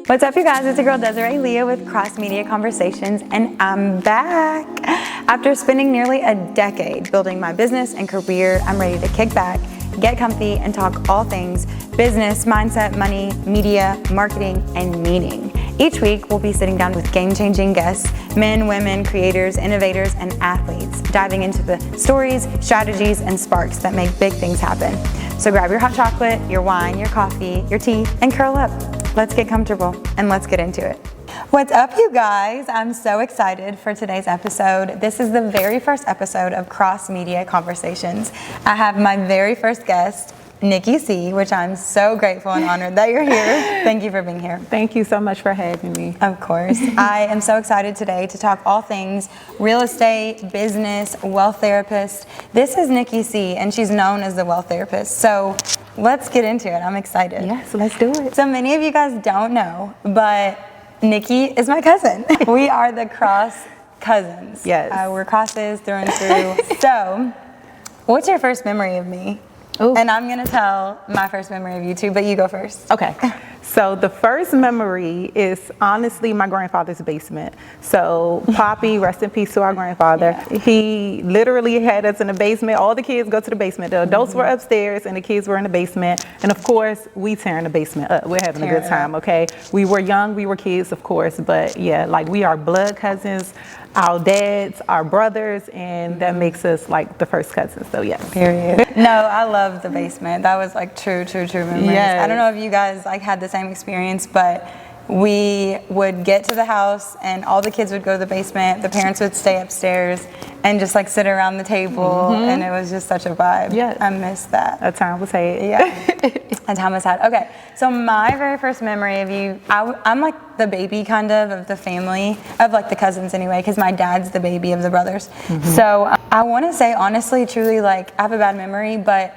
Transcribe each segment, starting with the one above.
What's up, you guys? It's your girl Desiree Leah with Cross Media Conversations, and I'm back. After spending nearly a decade building my business and career, I'm ready to kick back, get comfy, and talk all things business, mindset, money, media, marketing, and meaning. Each week, we'll be sitting down with game-changing guests, men, women, creators, innovators, and athletes, diving into the stories, strategies, and sparks that make big things happen. So grab your hot chocolate, your wine, your coffee, your tea, and curl up. Let's get comfortable and let's get into it. What's up, you guys? I'm so excited for today's episode. This is the very first episode of Cross Media Conversations. I have my very first guest, Nikki C, which I'm so grateful and honored that you're here. Thank you for being here. Thank you so much for having me. Of course. I am so excited today to talk all things real estate, business, wealth therapist. This is Nikki C, and she's known as the wealth therapist. So let's get into it. I'm excited. Yes, let's do it. So many of you guys don't know, but Nikki is my cousin. We are the cross cousins. Yes. We're crosses through and through. So what's your first memory of me? Ooh. And I'm going to tell my first memory of you too, but you go first. Okay. So the first memory is honestly my grandfather's basement. So Poppy, rest in peace to our grandfather. Yeah. He literally had us in the basement. All the kids go to the basement. The adults were upstairs and the kids were in the basement. And of course, we tearing the basement up. We're having a good time, okay? We were young, we were kids, of course, but yeah, like we are blood cousins. Our dads, our brothers, and that makes us like the first cousins. So yes. Period. No, I love the basement. That was like true memories. Yes. I don't know if you guys like had the same experience, but we would get to the house and all the kids would go to the basement. The parents would stay upstairs and just like sit around the table, and it was just such a vibe. Yes. I miss that. A time was had. Yeah. A time was had. Okay, so my very first memory of you, I'm like the baby kind of the family, of like the cousins anyway, because my dad's the baby of the brothers. So I want to say honestly, truly, like I have a bad memory, but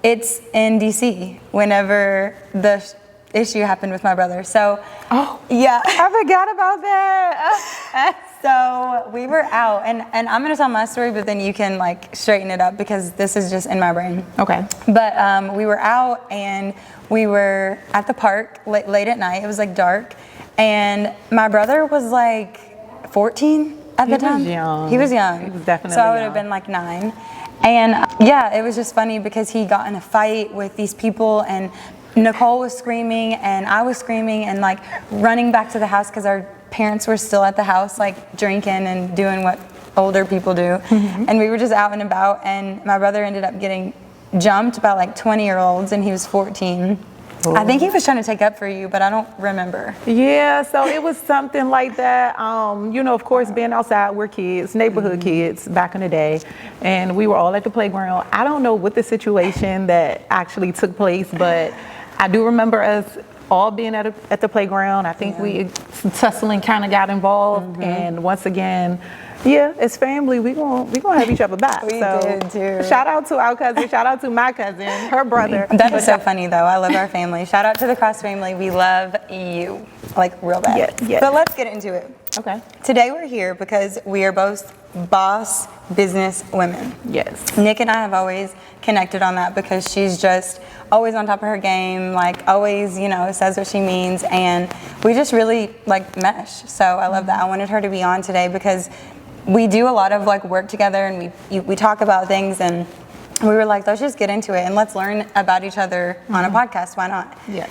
it's in DC whenever the issue happened with my brother. So, yeah. I forgot about that. So we were out, and I'm gonna tell my story, but then you can like straighten it up because this is just in my brain. Okay. But we were out and we were at the park late at night. It was like dark, and my brother was like 14 at the time. He was young. He was definitely so I would have been like 9. And yeah, it was just funny because he got in a fight with these people, and Nicole was screaming and I was screaming and like running back to the house because our parents were still at the house like drinking and doing what older people do. And we were just out and about, and my brother ended up getting jumped by like 20-year-olds and he was 14. Ooh. I think he was trying to take up for you, but I don't remember. Yeah, so it was something like that. You know, of course, being outside, we're kids, neighborhood kids back in the day, and we were all at the playground. I don't know what the situation that actually took place, but I do remember us all being at the playground. I think we tussling kind of got involved, and once again, yeah, as family, we gonna have each other back. We did too. Shout out to our cousin. Shout out to my cousin, her brother. That is so funny though. I love our family. Shout out to the Cross family. We love you, like real bad. Yes, yes. But let's get into it. Okay. Today we're here because we are both boss business women. Yes. Nick and I have always connected on that because she's just always on top of her game, like always, you know, says what she means, and we just really like mesh. So I love that. I wanted her to be on today because we do a lot of like work together, and we talk about things, and we were like, let's just get into it and let's learn about each other on a podcast. Why not? Yes.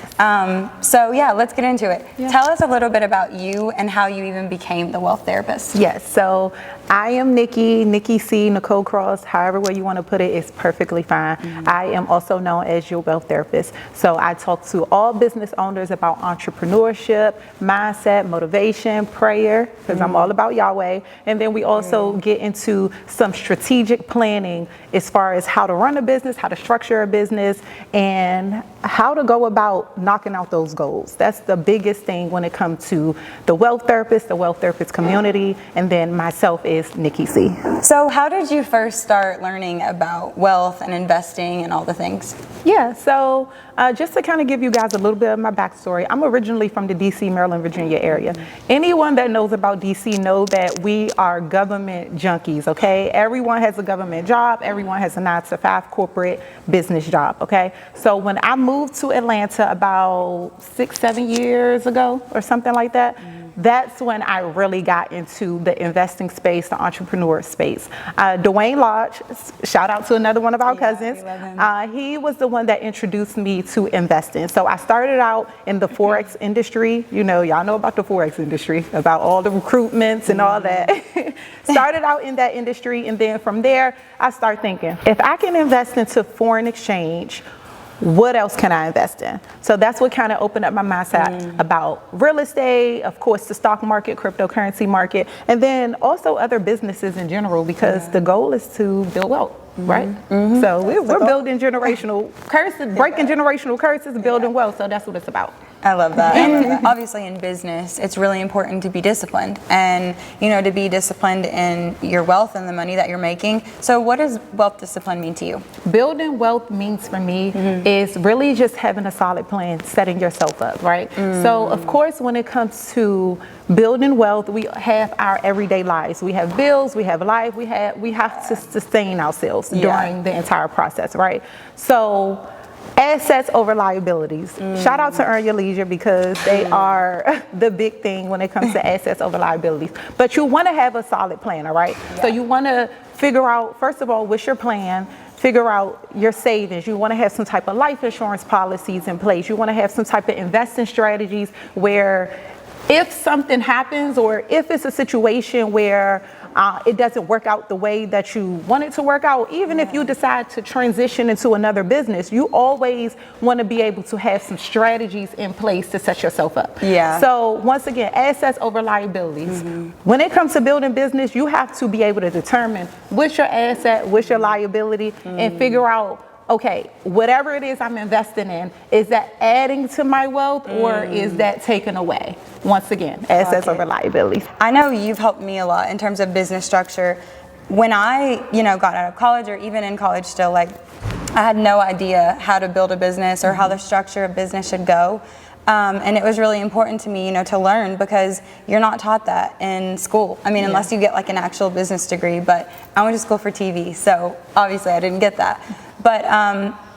So yeah, let's get into it. Yeah. Tell us a little bit about you and how you even became the wealth therapist. Yes. So I am Nikki C, Nicole Cross, however way you want to put it is perfectly fine. I am also known as your wealth therapist. So I talk to all business owners about entrepreneurship, mindset, motivation, prayer, because I'm all about Yahweh. And then we also get into some strategic planning as far as how to run a business, how to structure a business, and how to go about knocking out those goals. That's the biggest thing when it comes to the wealth therapist community, and then myself is is Nikki C. So how did you first start learning about wealth and investing and all the things? Yeah, so just to kind of give you guys a little bit of my backstory, I'm originally from the DC, Maryland, Virginia area. Anyone that knows about DC know that we are government junkies, okay? Everyone has a government job, everyone has a 9-to-5 corporate business job, okay? So when I moved to Atlanta about 6-7 years ago or something like that, that's when I really got into the investing space, the entrepreneur space. Dwayne Lodge, shout out to another one of our cousins. He was the one that introduced me to investing. So I started out in the Forex industry. You know, y'all know about the Forex industry, about all the recruitments and all that. Started out in that industry, and then from there, I started thinking, if I can invest into foreign exchange, what else can I invest in? So that's what kind of opened up my mindset about real estate, of course, the stock market, cryptocurrency market, and then also other businesses in general, because the goal is to build wealth, right? So we're building generational curses, breaking generational curses, building wealth. So that's what it's about. I love that. And obviously in business, it's really important to be disciplined and, you know, to be disciplined in your wealth and the money that you're making. So what does wealth discipline mean to you? Building wealth means for me is really just having a solid plan, setting yourself up, right? So of course, when it comes to building wealth, we have our everyday lives. We have bills, we have life, we have to sustain ourselves during the entire process, right? So assets over liabilities. Shout out to Earn Your Leisure, because they are the big thing when it comes to assets over liabilities. But you want to have a solid plan, all right? So you want to figure out, first of all, what's your plan? Figure out your savings. You want to have some type of life insurance policies in place. You want to have some type of investing strategies where if something happens, or if it's a situation where it doesn't work out the way that you want it to work out, even if you decide to transition into another business, you always want to be able to have some strategies in place to set yourself up. So once again, assets over liabilities. When it comes to building business, you have to be able to determine what's your asset, what's your liability, and figure out, okay, whatever it is I'm investing in, is that adding to my wealth or is that taken away? Once again, assets over liabilities. I know you've helped me a lot in terms of business structure. When I, you know, got out of college, or even in college still, like, I had no idea how to build a business or how the structure of business should go. And it was really important to me, you know, to learn, because you're not taught that in school. I mean, unless you get like an actual business degree, but I went to school for TV, so obviously I didn't get that. But,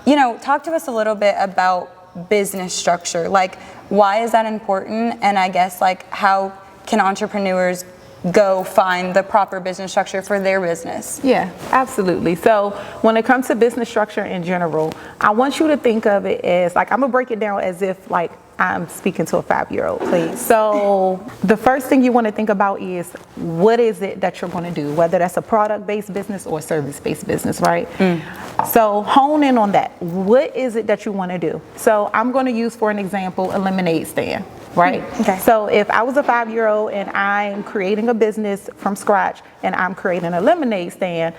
you know, talk to us a little bit about business structure. Like, why is that important? And I guess, like, how can entrepreneurs go find the proper business structure for their business? Yeah, absolutely. So when it comes to business structure in general, I want you to think of it as, like, I'm gonna break it down as if like I'm speaking to a 5-year-old. Please. So the first thing you want to think about is, what is it that you're going to do, whether that's a product-based business or service-based business, right? So hone in on that. What is it that you want to do? So I'm going to use, for an example, a lemonade stand, right? So if I was a 5-year-old and I'm creating a business from scratch and I'm creating a lemonade stand,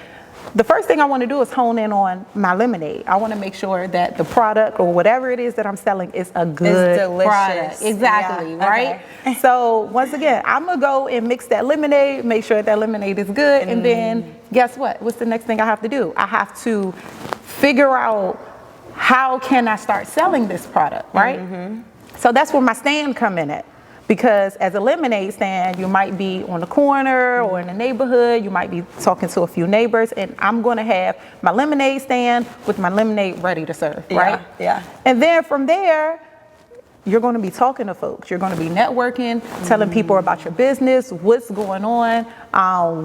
the first thing I want to do is hone in on my lemonade. I want to make sure that the product or whatever it is that I'm selling is a good product. Exactly, right? So once again, I'm going to go and mix that lemonade, make sure that lemonade is good, and then guess what? What's the next thing I have to do? I have to figure out, how can I start selling this product, right? So that's where my stand come in at. Because as a lemonade stand, you might be on the corner or in the neighborhood, you might be talking to a few neighbors, and I'm going to have my lemonade stand with my lemonade ready to serve, right? And then from there, you're going to be talking to folks. You're going to be networking, telling people about your business, what's going on,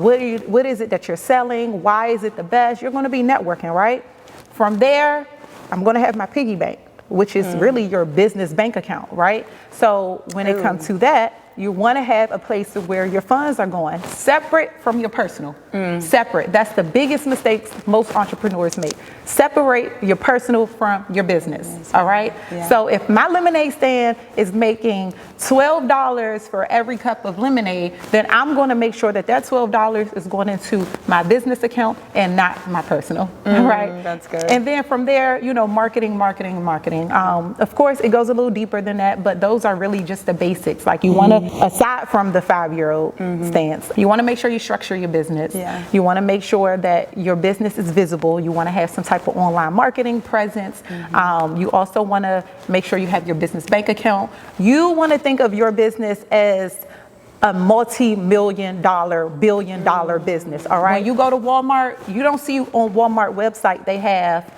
what is it that you're selling, why is it the best? You're going to be networking, right? From there, I'm going to have my piggy bank, which is really your business bank account, right? So when it comes to that, you want to have a place where your funds are going, separate from your personal. Separate. That's the biggest mistakes most entrepreneurs make. Separate your personal from your business, all right? Yeah. So if my lemonade stand is making $12 for every cup of lemonade, then I'm going to make sure that that $12 is going into my business account and not my personal, right? That's good. And then from there, marketing. Of course, it goes a little deeper than that, but those are really just the basics. Like you want to, aside from the 5-year-old stance, you want to make sure you structure your business. Yeah. You want to make sure that your business is visible. You want to have some type of online marketing presence. You also want to make sure you have your business bank account. You want to think of your business as a multi-million-dollar, billion-dollar business, all right? When you go to Walmart, you don't see on Walmart website they have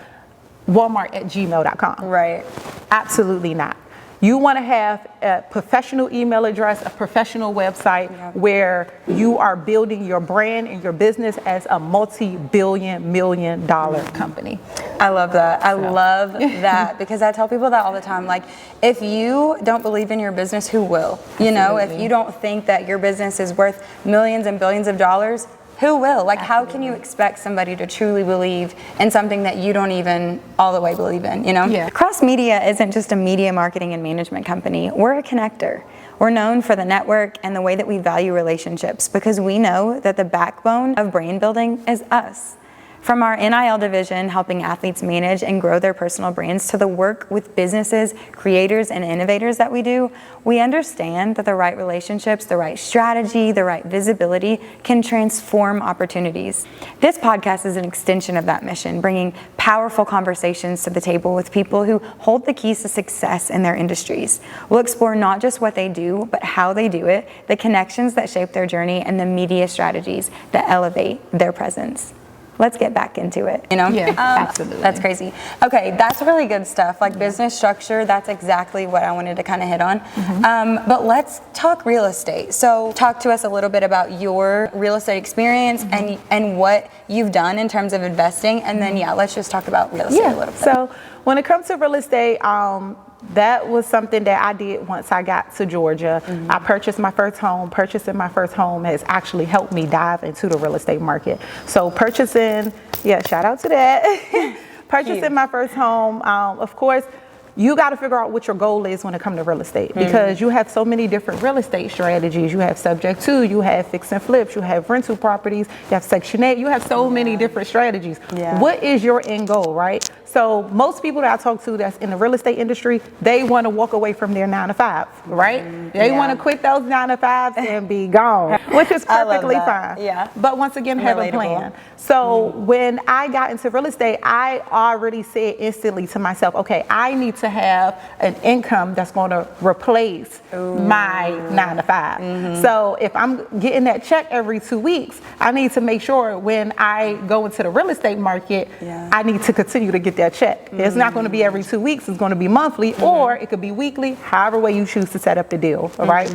walmart@gmail.com. Right. Absolutely not. You want to have a professional email address, a professional website where you are building your brand and your business as a multi-billion, million-dollar company. I love that. I love that because I tell people that all the time. Like, if you don't believe in your business, who will? If you don't think that your business is worth millions and billions of dollars, who will? Like, how can you expect somebody to truly believe in something that you don't even all the way believe in, Yeah. Cross Media isn't just a media marketing and management company. We're a connector. We're known for the network and the way that we value relationships because we know that the backbone of brand building is us. From our NIL division, helping athletes manage and grow their personal brands, to the work with businesses, creators, and innovators that we do, we understand that the right relationships, the right strategy, the right visibility can transform opportunities. This podcast is an extension of that mission, bringing powerful conversations to the table with people who hold the keys to success in their industries. We'll explore not just what they do, but how they do it, the connections that shape their journey, and the media strategies that elevate their presence. Let's get back into it, Yeah, absolutely. That's crazy. Okay, that's really good stuff. Like business structure, that's exactly what I wanted to kind of hit on. But let's talk real estate. So talk to us a little bit about your real estate experience and what you've done in terms of investing. And then, let's just talk about real estate a little bit. So when it comes to real estate, that was something that I did once I got to Georgia. I purchased my first home. Purchasing my first home has actually helped me dive into the real estate market. So purchasing, shout out to that. Purchasing my first home, of course, you got to figure out what your goal is when it comes to real estate because you have so many different real estate strategies. You have subject to, you have fix and flips, you have rental properties, you have Section 8, you have so many different strategies. What is your end goal, right? So most people that I talk to that's in the real estate industry, they want to walk away from their 9-to-5, right? They want to quit those 9-to-5s and be gone, which is perfectly fine. Yeah. But once again, have a plan. So when I got into real estate, I already said instantly to myself, okay, I need to have an income that's going to replace my 9-to-5. So if I'm getting that check every 2 weeks, I need to make sure when I go into the real estate market, I need to continue to get that check. It's not going to be every 2 weeks, it's going to be monthly, or it could be weekly, however way you choose to set up the deal, all right?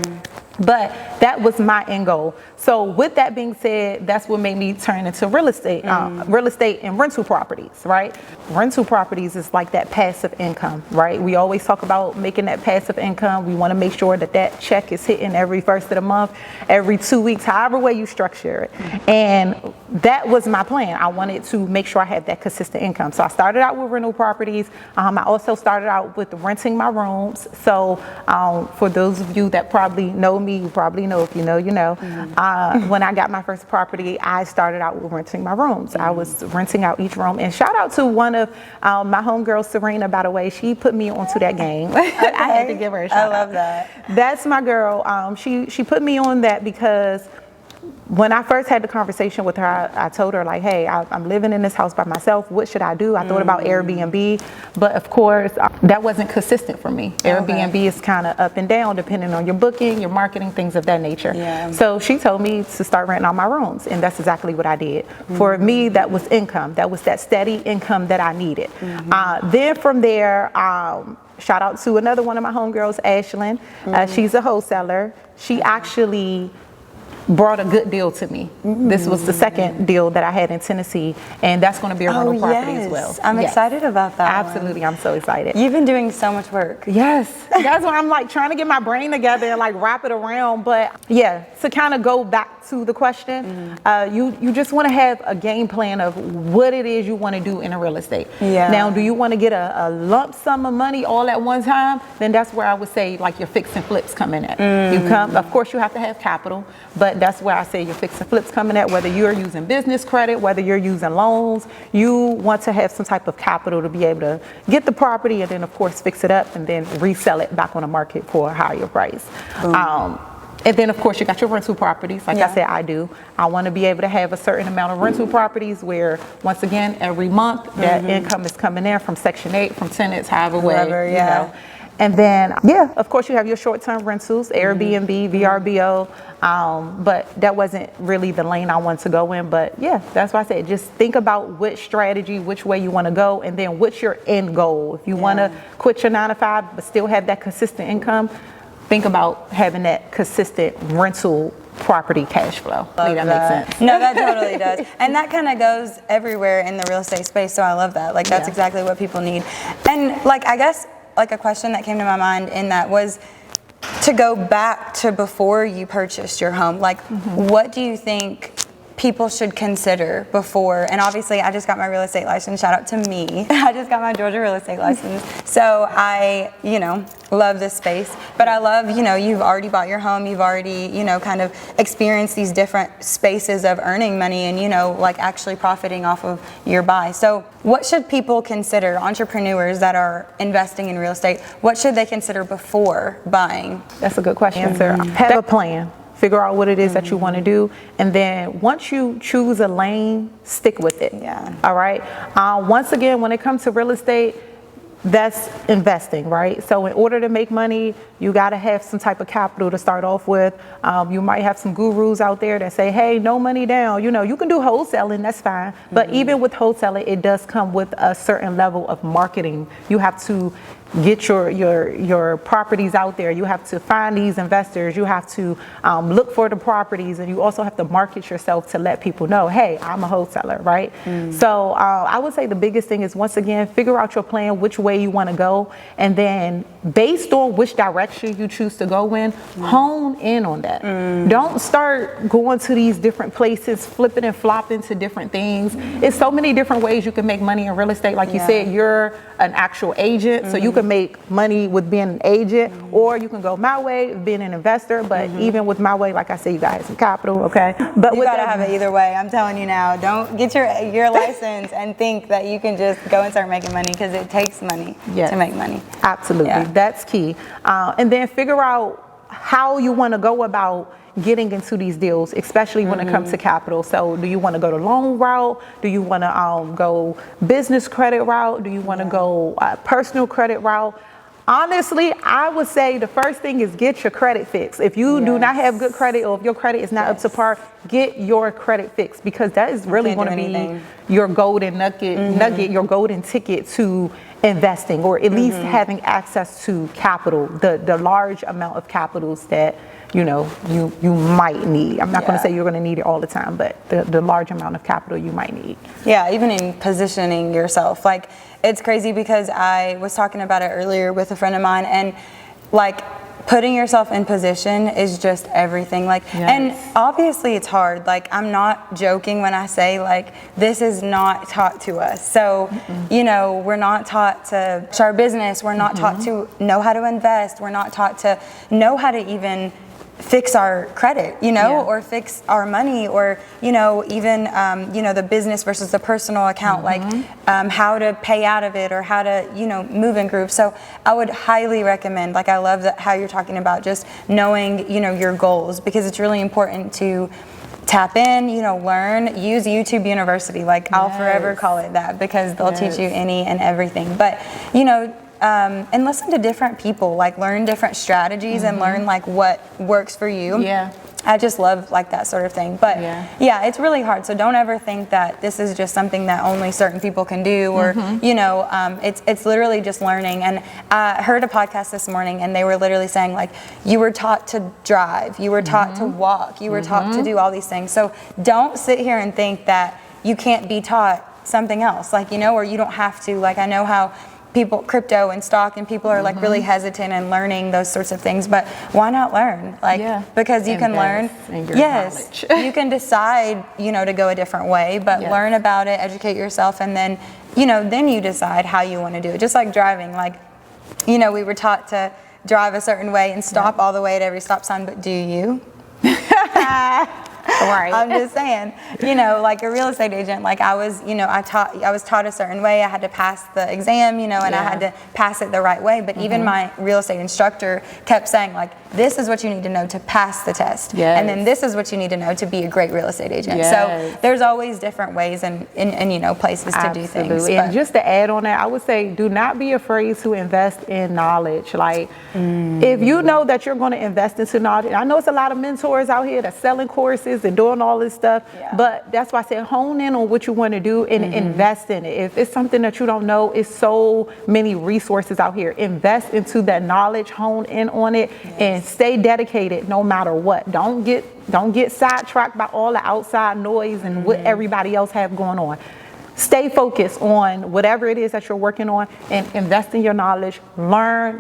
But that was my end goal. So with that being said, that's what made me turn into real estate and rental properties, right? Rental properties is like that passive income, right? We always talk about making that passive income. We want to make sure that that check is hitting every first of the month, every 2 weeks, however way you structure it. And that was my plan. I wanted to make sure I had that consistent income. So I started out with rental properties. I also started out with renting my rooms. So for those of you that probably know me, you probably know, if you know, you know. When I got my first property, I started out with renting my rooms. I was renting out each room. And shout out to one of my homegirls, Serena, by the way. She put me onto that game. I had to give her a shout out. I love that. That's my girl. She put me on that because when I first had the conversation with her, I told her, like, hey, I'm living in this house by myself. What should I do? I thought about Airbnb, but of course, that wasn't consistent for me. Airbnb is kind of up and down depending on your booking, your marketing, things of that nature. So she told me to start renting out my rooms, and that's exactly what I did. For me, that was income. That was that steady income that I needed. Then from there, shout out to another one of my homegirls, Ashlyn. She's a wholesaler. She actually brought a good deal to me. This was the second deal that I had in Tennessee, and that's going to be a rental property as well. I'm excited about that. Absolutely, I'm so excited. You've been doing so much work. Yes, that's why I'm like trying to get my brain together and like wrap it around. But yeah, to kind of go back to the question, you just want to have a game plan of what it is you want to do in a real estate. Yeah. Now, do you want to get a lump sum of money all at one time? Then that's where I would say like your fix and flips come in at. You come, of course, you have to have capital, but that's where I say your fix and flips coming at. Whether you're using business credit, whether you're using loans, you want to have some type of capital to be able to get the property and then of course fix it up and then resell it back on the market for a higher price. And then of course you got your rental properties. Like I said, I do. I want to be able to have a certain amount of rental properties where once again every month that income is coming in from Section 8, from tenants, however way, you know. And then, yeah, of course you have your short-term rentals, Airbnb, VRBO, but that wasn't really the lane I wanted to go in. But yeah, that's why I said, just think about which strategy, which way you want to go, and then what's your end goal. If you want to quit your 9-to-5 but still have that consistent income, think about having that consistent rental property cash flow. That makes sense. No, that totally does. And that kind of goes everywhere in the real estate space, so I love that. Like, that's exactly what people need. And like, I guess, like a question that came to my mind in that was to go back to before you purchased your home. Like, what do you think people should consider before? And obviously I just got my real estate license, shout out to me. I just got my Georgia real estate license. So I, you know, love this space, but I love, you know, you've already bought your home, you've already, you know, kind of experienced these different spaces of earning money and, you know, like actually profiting off of your buy. So what should people consider, entrepreneurs that are investing in real estate, what should they consider before buying? That's a good question, Sarah. Have a plan. Figure out what it is that you want to do, and then once you choose a lane, stick with it. All right. Once again, when it comes to real estate, that's investing, right? So in order to make money, you got to have some type of capital to start off with. You might have some gurus out there that say, hey, no money down. You know, you can do wholesaling, that's fine. But even with wholesaling, it does come with a certain level of marketing. You have to get your properties out there. You have to find these investors. You have to look for the properties, and you also have to market yourself to let people know, hey, I'm a wholesaler, right? So I would say the biggest thing is, once again, figure out your plan, which way you want to go, and then based on which direction you choose to go in, hone in on that. Don't start going to these different places, flipping and flopping to different things. It's so many different ways you can make money in real estate. Like you said, you're an actual agent, so you can make money with being an agent, or you can go my way, being an investor. But even with my way, like I said, you gotta have some capital, okay? But you gotta have it either way. I'm telling you now, don't get your license and think that you can just go and start making money, because it takes money to make money. Absolutely, that's key. And then figure out how you want to go about getting into these deals, especially when it comes to capital. So do you want to go the loan route? Do you want to go business credit route? Do you want to go personal credit route? Honestly, I would say the first thing is get your credit fixed. If you do not have good credit, or if your credit is not up to par, get your credit fixed, because that is really going to be your golden nugget, your golden ticket to investing, or at least having access to capital, the large amount of capitals that you might need. I'm not going to say you're going to need it all the time, but the large amount of capital you might need. Yeah, even in positioning yourself. Like, it's crazy, because I was talking about it earlier with a friend of mine, and like, putting yourself in position is just everything. Like, and obviously it's hard. Like, I'm not joking when I say, like, this is not taught to us. So, you know, we're not taught to start business. We're not taught to know how to invest. We're not taught to know how to even fix our credit, you know, or fix our money, or, you know, even, you know, the business versus the personal account, like how to pay out of it, or how to, you know, move in groups. So I would highly recommend, like, I love how you're talking about just knowing, you know, your goals, because it's really important to tap in, you know, learn, use YouTube University. Like, I'll forever call it that, because they'll teach you any and everything. But, you know, and listen to different people, like learn different strategies and learn like what works for you. I just love like that sort of thing. But yeah, it's really hard. So don't ever think that this is just something that only certain people can do, or it's literally just learning. And I heard a podcast this morning, and they were literally saying, like, you were taught to drive, you were taught to walk, you were taught to do all these things. So don't sit here and think that you can't be taught something else, like, or you don't have to. Like, I know how people, crypto and stock, and people are like really hesitant in learning those sorts of things, but why not learn? Like, because you can learn. Yes, you can decide, to go a different way, but learn about it, educate yourself, and then, then you decide how you want to do it. Just like driving, like, we were taught to drive a certain way and stop all the way at every stop sign, but do you? Right. I'm just saying, like a real estate agent, like I was taught a certain way. I had to pass the exam, and I had to pass it the right way. But even my real estate instructor kept saying, like, this is what you need to know to pass the test. And then this is what you need to know to be a great real estate agent. So there's always different ways and places to do things. And just to add on that, I would say, do not be afraid to invest in knowledge. Like, if you know that you're going to invest into knowledge, I know it's a lot of mentors out here that's selling courses and doing all this stuff, but that's why I said hone in on what you want to do and invest in it. If it's something that you don't know, it's so many resources out here. Invest into that knowledge, hone in on it, and stay dedicated no matter what. Don't get sidetracked by all the outside noise and what everybody else have going on. Stay focused on whatever it is that you're working on, and invest in your knowledge. Learn.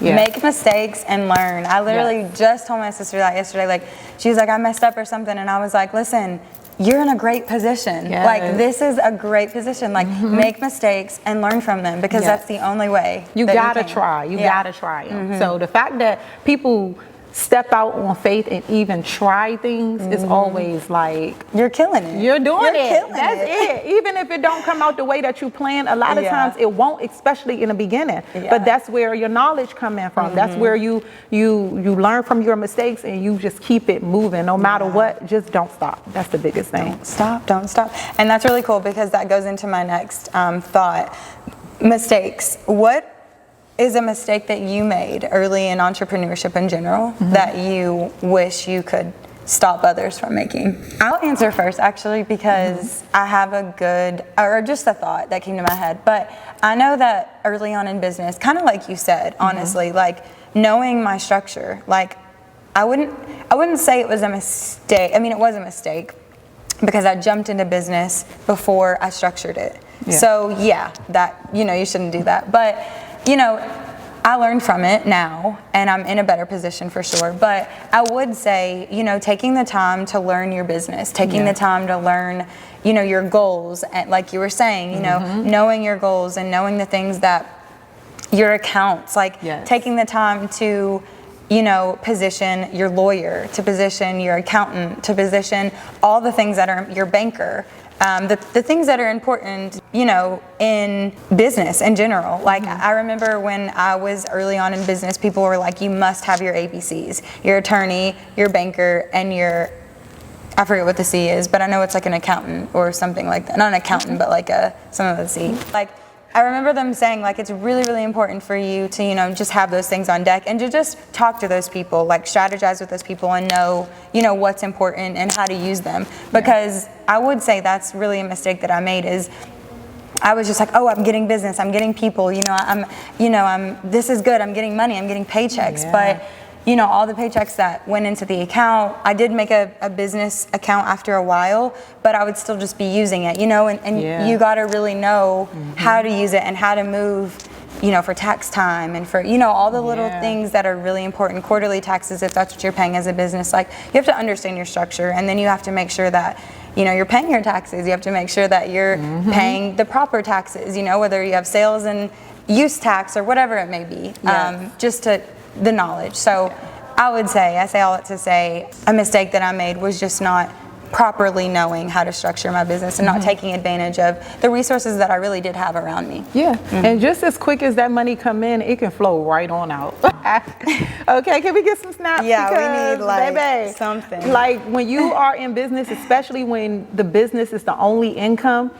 Make mistakes and learn. I literally just told my sister that yesterday. Like, she was like, I messed up or something, and I was like, listen, you're in a great position. Like, this is a great position. Like, make mistakes and learn from them, because that's the only way. You gotta try. You gotta try them. So the fact that people step out on faith and even try things is always like, you're killing it. You're doing it. That's it. Even if it don't come out the way that you plan, a lot of times it won't, especially in the beginning. But that's where your knowledge come in from. That's where you learn from your mistakes, and you just keep it moving no matter what. Just don't stop. That's the biggest thing. Don't stop. And that's really cool, because that goes into my next thought. Mistakes. What is a mistake that you made early in entrepreneurship in general that you wish you could stop others from making? I'll answer first, actually, because I have just a thought that came to my head. But I know that early on in business, kind of like you said, honestly, like knowing my structure, like I wouldn't say it was a mistake. I mean, it was a mistake, because I jumped into business before I structured it. So that, you shouldn't do that. But I learned from it now, and I'm in a better position for sure. But I would say, taking the time to learn your business, taking the time to learn, your goals, and like you were saying, knowing your goals and knowing the things that your accounts, like taking the time to, position your lawyer, to position your accountant, to position all the things that are your banker. The things that are important, in business in general. Like, I remember when I was early on in business, people were like, you must have your ABCs, your attorney, your banker, and I forget what the C is, but I know it's like an accountant or something like that. Not an accountant, but like some of the C. Like, I remember them saying, like, it's really, really important for you to, just have those things on deck, and to just talk to those people, like strategize with those people, and know, what's important and how to use them. Because I would say that's really a mistake that I made, is I was just like, oh, I'm getting business, I'm getting people, this is good, I'm getting money, I'm getting paychecks. But all the paychecks that went into the account, I did make a business account after a while, but I would still just be using it, and you got to really know how to use it and how to move, for tax time, and for, all the little things that are really important. Quarterly taxes, if that's what you're paying as a business, like, you have to understand your structure, and then you have to make sure that, you're paying your taxes. You have to make sure that you're paying the proper taxes, whether you have sales and use tax or whatever it may be, just to the knowledge. So I would say, I say all that to say, a mistake that I made was just not properly knowing how to structure my business and not taking advantage of the resources that I really did have around me. Yeah, and just as quick as that money come in, it can flow right on out. Okay, can we get some snaps? Yeah, because, we need like baby, something. Like when you are in business, especially when the business is the only income,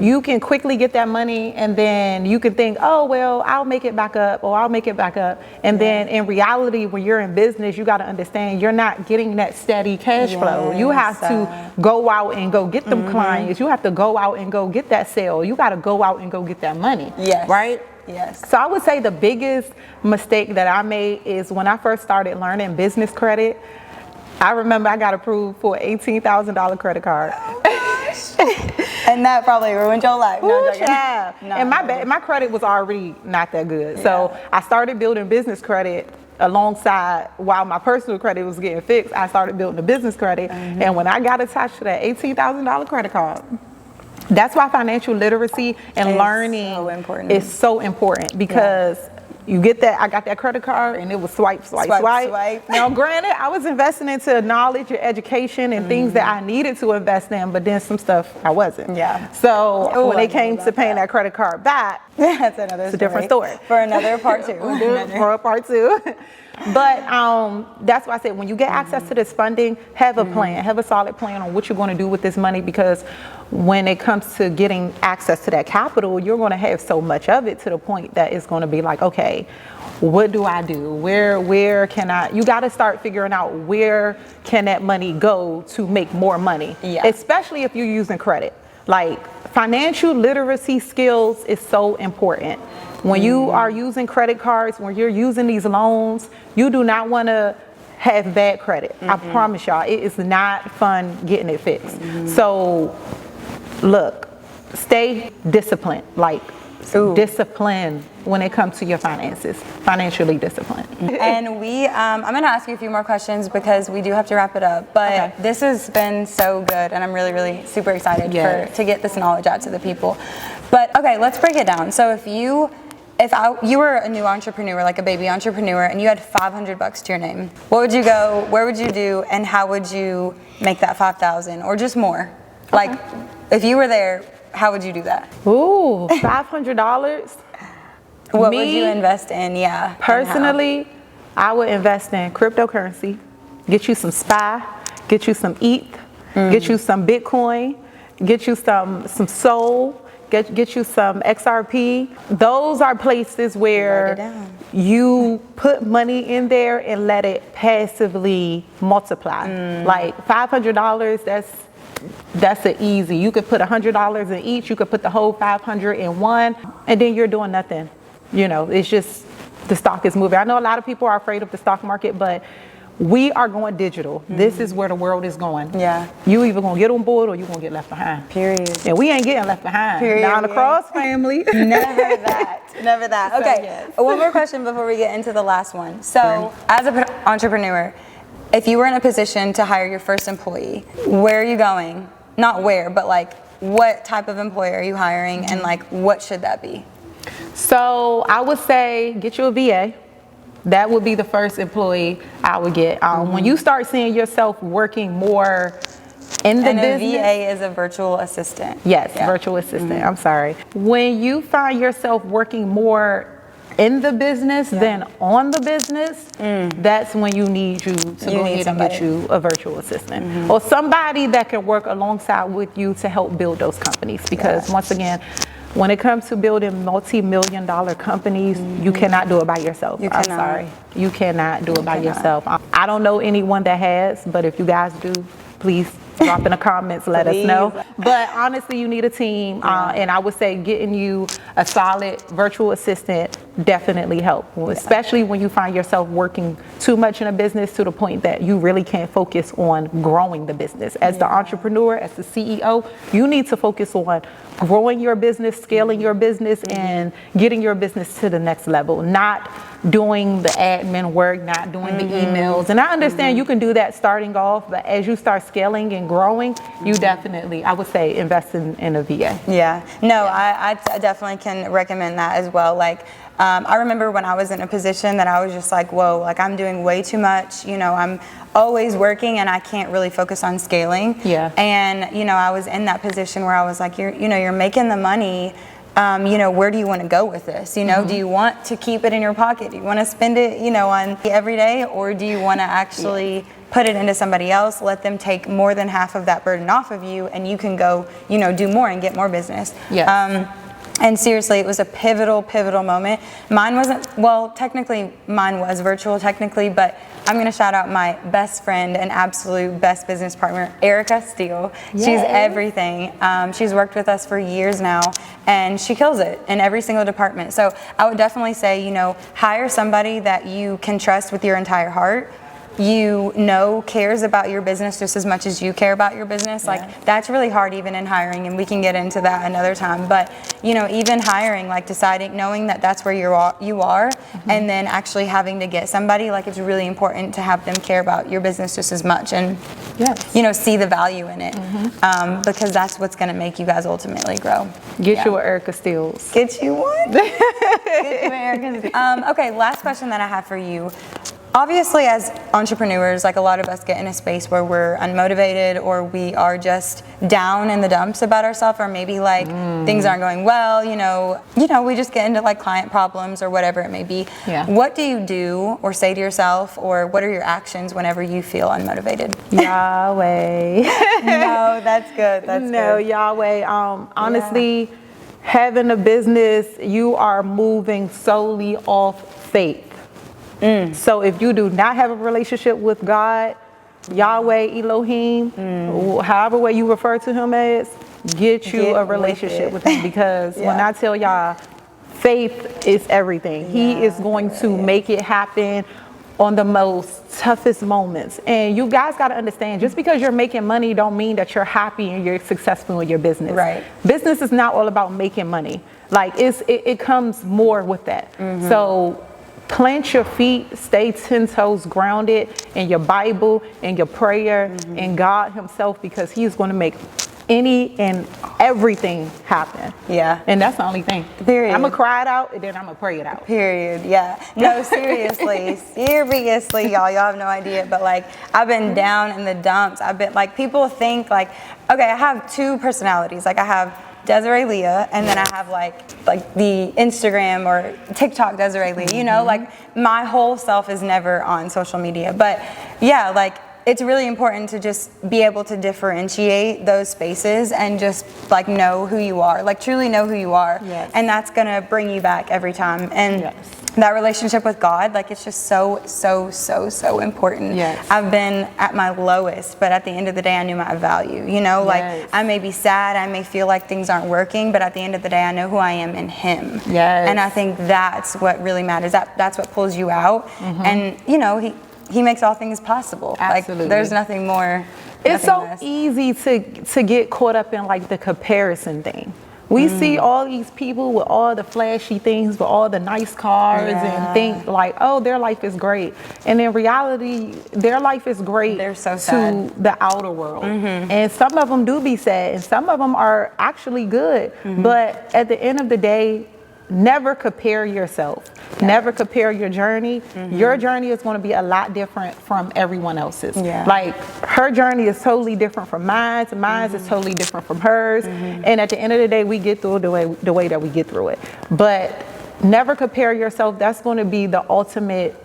you can quickly get that money and then you can think, oh, well, I'll make it back up or I'll make it back up. And then in reality, when you're in business, you got to understand you're not getting that steady cash flow. You have to go out and go get them clients. You have to go out and go get that sale. You got to go out and go get that money. Yes. Right? Yes. So I would say the biggest mistake that I made is when I first started learning business credit. I remember I got approved for an $18,000 credit card. And that probably ruined your life. No, Ooh, child. No, and my credit was already not that good. So I started building business credit alongside while my personal credit was getting fixed. I started building the business credit. And when I got attached to that $18,000 credit card, that's why financial literacy and learning is so important because you get that, I got that credit card and it was swipe. Now granted, I was investing into knowledge and education and things that I needed to invest in, but then some stuff I wasn't. So when it came to paying that credit card back, that's another it's a different story. For another part two. For part two. But that's why I said when you get access to this funding, have a plan, have a solid plan on what you're going to do with this money, because when it comes to getting access to that capital, you're going to have so much of it to the point that it's going to be like, okay, what do I do? Where can I? You got to start figuring out where can that money go to make more money, especially if you're using credit. Like financial literacy skills is so important. When you are using credit cards, when you're using these loans, you do not want to have bad credit. I promise y'all, it is not fun getting it fixed. So look, stay disciplined, like discipline when it comes to your finances, financially disciplined. And I'm going to ask you a few more questions because we do have to wrap it up, but this has been so good and I'm really, really super excited to get this knowledge out to the people. But okay, let's break it down. So if you were a new entrepreneur, like a baby entrepreneur, and you had $500 to your name, what would you go, where would you do, and how would you make that 5,000 or just more? Like, if you were there, how would you do that? Ooh, $500? What would you invest in? Personally, I would invest in cryptocurrency, get you some SPY, get you some ETH, get you some Bitcoin, get you some SOL, get you some XRP. Those are places where you put money in there and let it passively multiply. Like $500, that's an easy. You could put $100 in each. You could put the whole 500 in one, and then you're doing nothing. You know, it's just the stock is moving. I know a lot of people are afraid of the stock market, but we are going digital. This is where the world is going. You either gonna get on board or you gonna get left behind. Period. And we ain't getting left behind. Period. Down the Cross family. Never that. Okay. One more question before we get into the last one. So, as an entrepreneur, if you were in a position to hire your first employee, where are you going? Not where, but like what type of employee are you hiring and like what should that be? So I would say get you a VA. That would be the first employee I would get. When you start seeing yourself working more in the business. And a VA is a virtual assistant. Yes, virtual assistant. I'm sorry. When you find yourself working more in the business than on the business, that's when you need to go ahead and get you a virtual assistant or somebody that can work alongside with you to help build those companies. Because once again, when it comes to building multi-million-dollar companies, you cannot do it by yourself. I'm sorry. You cannot do it by yourself. I don't know anyone that has, but if you guys do, please drop in the comments, let us know. But honestly, you need a team, and I would say getting you a solid virtual assistant definitely help, especially when you find yourself working too much in a business to the point that you really can't focus on growing the business. As the entrepreneur, as the CEO, you need to focus on growing your business, scaling your business, and getting your business to the next level, not doing the admin work, not doing the emails. And I understand you can do that starting off, but as you start scaling and growing, you definitely, I would say, invest in a VA. Yeah, no, I definitely can recommend that as well. Like, I remember when I was in a position that I was just like, whoa, like I'm doing way too much. You know, I'm always working and I can't really focus on scaling. Yeah. And, you know, I was in that position where I was like, you're making the money. You know, where do you want to go with this? You know, do you want to keep it in your pocket? Do you want to spend it, you know, on every day? Or do you want to actually put it into somebody else, let them take more than half of that burden off of you, and you can go, you know, do more and get more business? Yes. And seriously, it was a pivotal moment. Mine wasn't, well, technically mine was virtual technically, but I'm going to shout out my best friend and absolute best business partner, Erica Steele. Yay. She's everything. She's worked with us for years now, and she kills it in every single department. So I would definitely say, you know, hire somebody that you can trust with your entire heart. You know, cares about your business just as much as you care about your business. Like, that's really hard even in hiring, and we can get into that another time. But, you know, even hiring, like deciding, knowing that that's where you are, and then actually having to get somebody, like, it's really important to have them care about your business just as much and, you know, see the value in it, because that's what's going to make you guys ultimately grow. Get you an Erica Steele's. Get you one? Get you an Erica Steele. Okay, last question that I have for you. Obviously, as entrepreneurs, like a lot of us get in a space where we're unmotivated or we are just down in the dumps about ourselves, or maybe like things aren't going well, you know, we just get into like client problems or whatever it may be. Yeah. What do you do or say to yourself, or what are your actions whenever you feel unmotivated? Yahweh. No, that's good. That's good. Yahweh. Honestly, having a business, you are moving solely off faith. So if you do not have a relationship with God, Yahweh, Elohim, however way you refer to him as, get a relationship with him, because when I tell y'all, faith is everything. He is going to make it happen on the most toughest moments. And you guys got to understand, just because you're making money don't mean that you're happy and you're successful in your business. Right. Business is not all about making money. Like, it comes more with that. So plant your feet, stay 10 toes grounded in your Bible, in your prayer, in God himself, because he's going to make any and everything happen. Yeah. And that's the only thing. Period. I'm going to cry it out, and then I'm going to pray it out. Period. Yeah. No, seriously. Seriously, y'all have no idea. But like, I've been down in the dumps. I've been like, people think like, okay, I have two personalities. Like, I have Desiree Leah, and then I have like the Instagram or TikTok Desiree Leah, you know, like my whole self is never on social media. But yeah, like, it's really important to just be able to differentiate those spaces and just like know who you are, like truly know who you are. Yes. And that's gonna bring you back every time. And that relationship with God, like, it's just so important. Yes. I've been at my lowest, but at the end of the day, I knew my value, you know, like I may be sad, I may feel like things aren't working, but at the end of the day, I know who I am in him. Yes. And I think that's what really matters. That's what pulls you out. And, you know, he makes all things possible. Absolutely. Like, there's nothing more. It's so less. easy to get caught up in like the comparison thing. We see all these people with all the flashy things, with all the nice cars, and think like, oh, their life is great. And in reality, their life is great. They're so sad. To the outer world. And some of them do be sad, and some of them are actually good. But at the end of the day, never compare yourself. Never compare your journey. Your journey is going to be a lot different from everyone else's. Like, her journey is totally different from mine. Mine is totally different from hers. And at the end of the day, we get through the way that we get through it. But never compare yourself. That's going to be the ultimate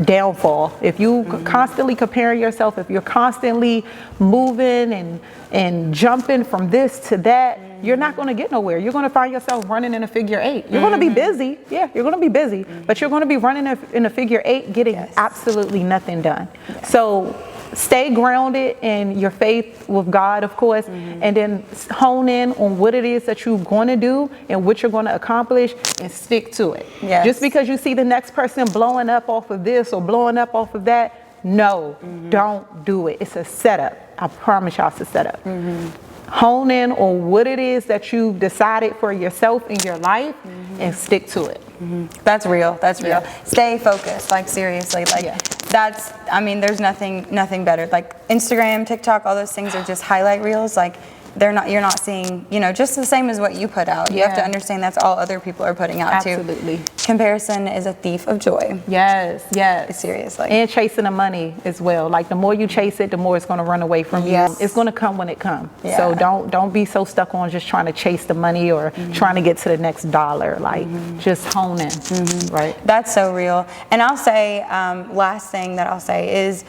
downfall. If you constantly compare yourself, if you're constantly moving and jumping from this to that, you're not going to get nowhere. You're going to find yourself running in a figure eight. You're going to be busy. Yeah, you're going to be busy, but you're going to be running in a figure eight, getting absolutely nothing done. So stay grounded in your faith with God, of course, and then hone in on what it is that you're going to do and what you're going to accomplish, and stick to it. Just because you see the next person blowing up off of this or blowing up off of that, no, don't do it. It's a setup. I promise y'all, it's a setup. hone in on what it is that you've decided for yourself in your life and stick to it. That's real. That's real. Yeah. Stay focused. Like seriously. Like that's. I mean, there's nothing better. Like Instagram, TikTok, all those things are just highlight reels. Like they're not. You're not seeing. You know, just the same as what you put out. You have to understand that's all other people are putting out too. Absolutely. Comparison is a thief of joy. Yes. Yes. Seriously. And chasing the money as well. Like the more you chase it, the more it's going to run away from you. It's going to come when it comes. Yeah. So don't be so stuck on just trying to chase the money or trying to get to the next dollar. Like just hone in. Right. That's so real. And I'll say, last thing that I'll say is,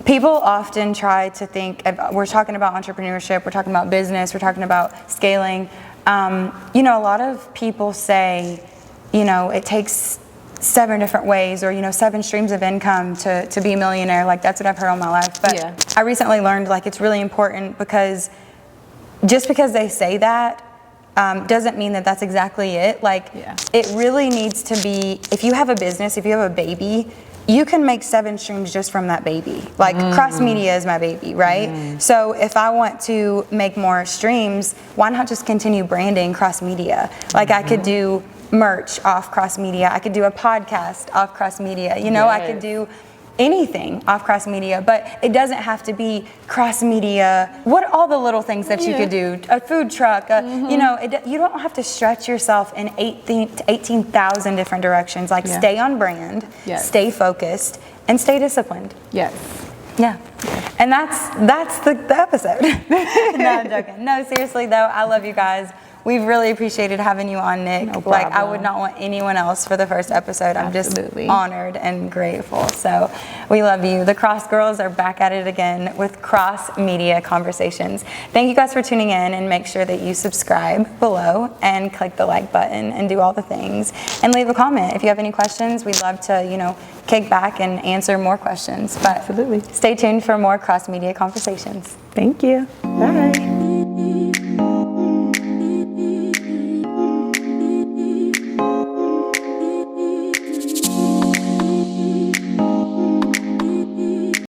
people often try to think, we're talking about entrepreneurship, we're talking about business, we're talking about scaling. You know, a lot of people say, you know, it takes 7 different ways, or, you know, 7 streams of income to be a millionaire. Like that's what I've heard all my life. But I recently learned like it's really important, because just because they say that doesn't mean that that's exactly it. Like it really needs to be, if you have a business, if you have a baby, you can make 7 streams just from that baby. Like cross media is my baby, right? So if I want to make more streams, why not just continue branding cross media? Like I could do merch off cross media. I could do a podcast off cross media. You know, I could do anything off cross media, but it doesn't have to be cross media. What all the little things that you could do, a food truck, you know, you don't have to stretch yourself in 18,000 different directions. Like stay on brand, stay focused, and stay disciplined. Yes. Yeah. And that's the episode. No, I'm joking. No, seriously though, I love you guys. We've really appreciated having you on, Nick. No problem. Like I would not want anyone else for the first episode. I'm just honored and grateful. So we love you. The Cross Girls are back at it again with Cross Media Conversations. Thank you guys for tuning in, and make sure that you subscribe below and click the like button and do all the things, and leave a comment if you have any questions. We'd love to, you know, kick back and answer more questions. But stay tuned for more Cross Media Conversations. Thank you. Bye.